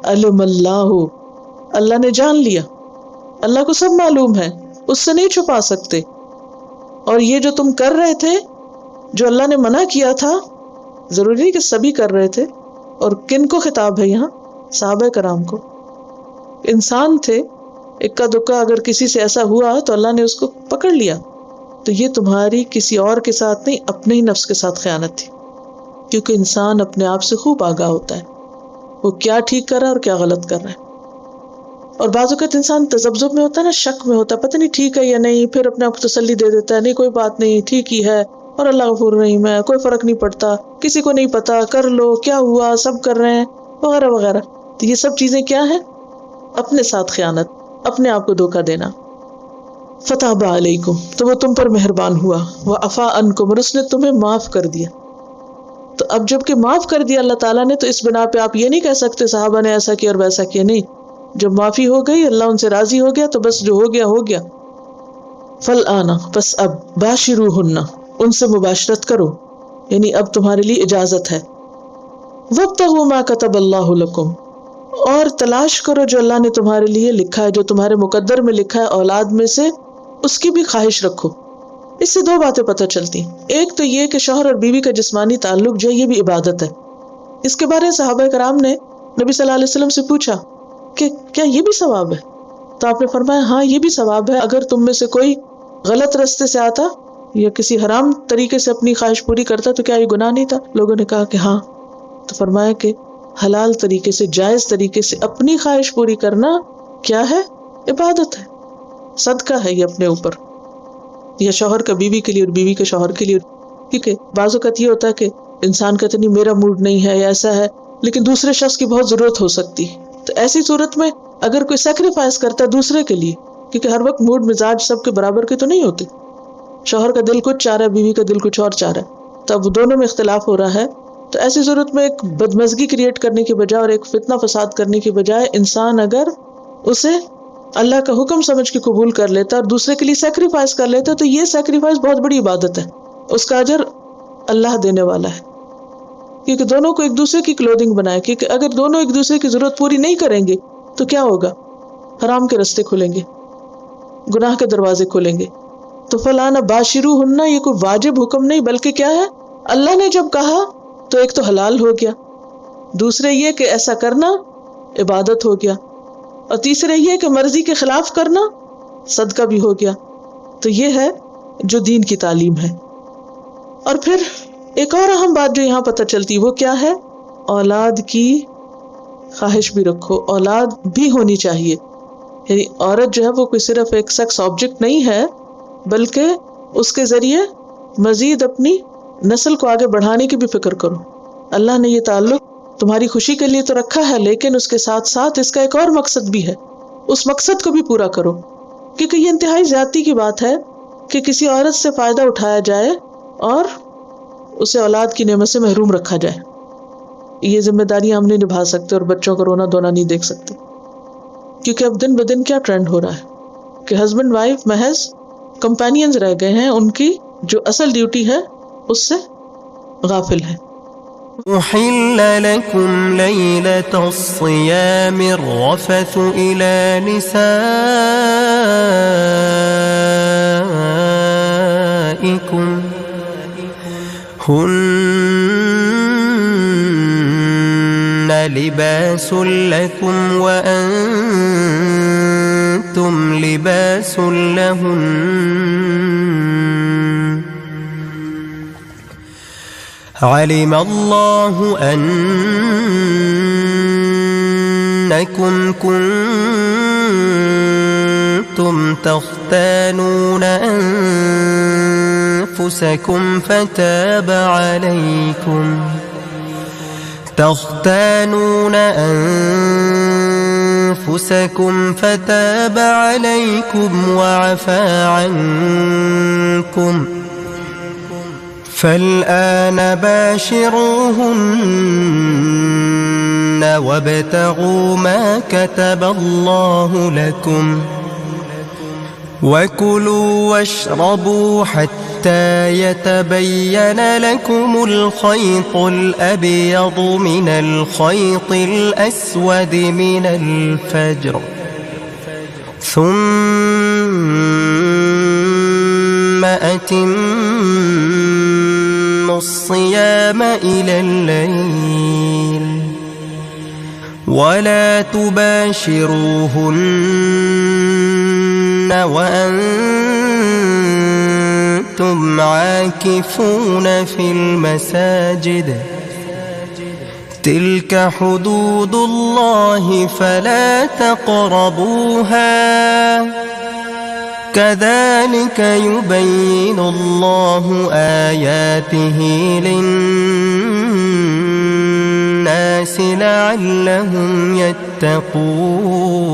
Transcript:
علم اللہ، اللہ نے جان لیا، اللہ کو سب معلوم ہے، اس سے نہیں چھپا سکتے. اور یہ جو تم کر رہے تھے، جو اللہ نے منع کیا تھا، ضروری نہیں کہ سبھی کر رہے تھے. اور کن کو خطاب ہے یہاں؟ صحابہ کرام کو. انسان تھے، اکا دکا اگر کسی سے ایسا ہوا تو اللہ نے اس کو پکڑ لیا. تو یہ تمہاری کسی اور کے ساتھ نہیں، اپنے ہی نفس کے ساتھ خیانت تھی. کیونکہ انسان اپنے آپ سے خوب آگاہ ہوتا ہے، وہ کیا ٹھیک کر رہا ہے اور کیا غلط کر رہا ہے. اور بعض اوقات انسان تذبذب میں ہوتا ہے نا، شک میں ہوتا ہے، پتہ نہیں ٹھیک ہے یا نہیں، پھر اپنے آپ کو تسلی دے دیتا ہے، نہیں کوئی بات نہیں، ٹھیک ہی ہے، اور اللہ غفور رحیم ہے، کوئی فرق نہیں پڑتا، کسی کو نہیں پتا، کر لو، کیا ہوا، سب کر رہے ہیں، وغیرہ وغیرہ. تو یہ سب چیزیں کیا ہیں؟ اپنے ساتھ خیانت، اپنے آپ کو دھوکہ دینا. فتاب علیکم، تو وہ تم پر مہربان ہوا، وعفا عنکم، اور اس نے تمہیں معاف کر دیا. تو اب جب کہ معاف کر دیا اللہ تعالیٰ نے، تو اس بنا پہ آپ یہ نہیں کہہ سکتے صحابہ نے ایسا کیا اور ویسا کیا. نہیں، جب معافی ہو گئی، اللہ ان سے راضی ہو گیا، تو بس جو ہو گیا ہو گیا. فالآن، بس اب، باشروہن، ان سے مباشرت کرو، یعنی اب تمہارے لیے اجازت ہے. وابتغوا ما کتب اللہ لکم، اور تلاش کرو جو اللہ نے تمہارے لیے لکھا ہے، جو تمہارے مقدر میں لکھا ہے اولاد میں سے، اس کی بھی خواہش رکھو. اس سے دو باتیں پتہ چلتی ہیں. ایک تو یہ کہ شوہر اور بیوی کا جسمانی تعلق جو ہے یہ بھی عبادت ہے. اس کے بارے میں صحابہ کرام نے نبی صلی اللہ علیہ وسلم سے پوچھا کہ کیا یہ بھی ثواب ہے؟ تو آپ نے فرمایا ہاں یہ بھی ثواب ہے. اگر تم میں سے کوئی غلط رستے سے آتا یا کسی حرام طریقے سے اپنی خواہش پوری کرتا تو کیا یہ گناہ نہیں تھا؟ لوگوں نے کہا کہ ہاں. تو فرمایا کہ حلال طریقے سے، جائز طریقے سے اپنی خواہش پوری کرنا کیا ہے؟ عبادت ہے، صدقہ ہے یہ اپنے اوپر، یا شوہر کا بیوی کے لیے اور بیوی کا شوہر کے لیے. کیونکہ بعض اوقات یہ ہوتا ہے کہ انسان کہتے نہیں میرا موڈ نہیں ہے یا ایسا ہے، لیکن دوسرے شخص کی بہت ضرورت ہو سکتی. تو ایسی صورت میں اگر کوئی سیکریفائس کرتا ہے دوسرے کے لیے، کیونکہ ہر وقت موڈ مزاج سب کے برابر کے تو نہیں ہوتے، شوہر کا دل کچھ چاہ رہا ہے، بیوی کا دل کچھ اور چاہ رہا ہے، تو اب دونوں میں اختلاف ہو رہا ہے. تو ایسی صورت میں ایک بدمزگی کریٹ کرنے کے بجائے اور ایک فتنہ فساد کرنے کے بجائے انسان اگر اسے اللہ کا حکم سمجھ کے قبول کر لیتا اور دوسرے کے لیے سیکریفائس کر لیتا، تو یہ سیکریفائس بہت بڑی عبادت ہے، اس کا اجر اللہ دینے والا ہے. کیونکہ دونوں کو ایک دوسرے کی کلودنگ بنائے. کیونکہ اگر دونوں ایک دوسرے کی ضرورت پوری نہیں کریں گے تو کیا ہوگا؟ حرام کے راستے کھلیں گے، گناہ کے دروازے کھلیں گے. تو فلانا باشروہن، یہ کوئی واجب حکم نہیں، بلکہ کیا ہے؟ اللہ نے جب کہا تو ایک تو حلال ہو گیا، دوسرے یہ کہ ایسا کرنا عبادت ہو گیا، اور تیسرے یہ کہ مرضی کے خلاف کرنا صدقہ بھی ہو گیا. تو یہ ہے جو دین کی تعلیم ہے. اور پھر ایک اور اہم بات جو یہاں پتہ چلتی وہ کیا ہے؟ اولاد کی خواہش بھی رکھو، اولاد بھی ہونی چاہیے. یعنی عورت جو ہے وہ کوئی صرف ایک سیکس آبجیکٹ نہیں ہے، بلکہ اس کے ذریعے مزید اپنی نسل کو آگے بڑھانے کی بھی فکر کرو. اللہ نے یہ تعلق تمہاری خوشی کے لیے تو رکھا ہے، لیکن اس کے ساتھ ساتھ اس کا ایک اور مقصد بھی ہے، اس مقصد کو بھی پورا کرو. کیونکہ یہ انتہائی زیادتی کی بات ہے کہ کسی عورت سے فائدہ اٹھایا جائے اور اسے اولاد کی نعمت سے محروم رکھا جائے. یہ ذمہ داریاں ہم نہیں نبھا سکتے، اور بچوں کا رونا دھونا نہیں دیکھ سکتے. کیونکہ اب دن بدن کیا ٹرینڈ ہو رہا ہے کہ ہسبینڈ وائف محض کمپینینز رہ گئے ہیں، ان کی جو اصل ڈیوٹی ہے اس سے غافل ہے. أحل لكم ليلة الصيام الرفث إلى نسائكم هن لباس لكم وأنتم لباس لهن علم الله أنكم كنتم تختانون أنفسكم فتاب عليكم وعفى عنكم فالآن باشروهن وابتغوا ما كتب الله لكم وكلوا واشربوا حتى حتى يتبين لكم الخيط الأبيض من الخيط الأسود من الفجر ثم أتموا الصيام إلى الليل ولا تباشروهن وأنتم عاكفون في المساجد تلك حدود الله فلا تقربوها كذلك يبين الله آياته للناس لعلهم يتقون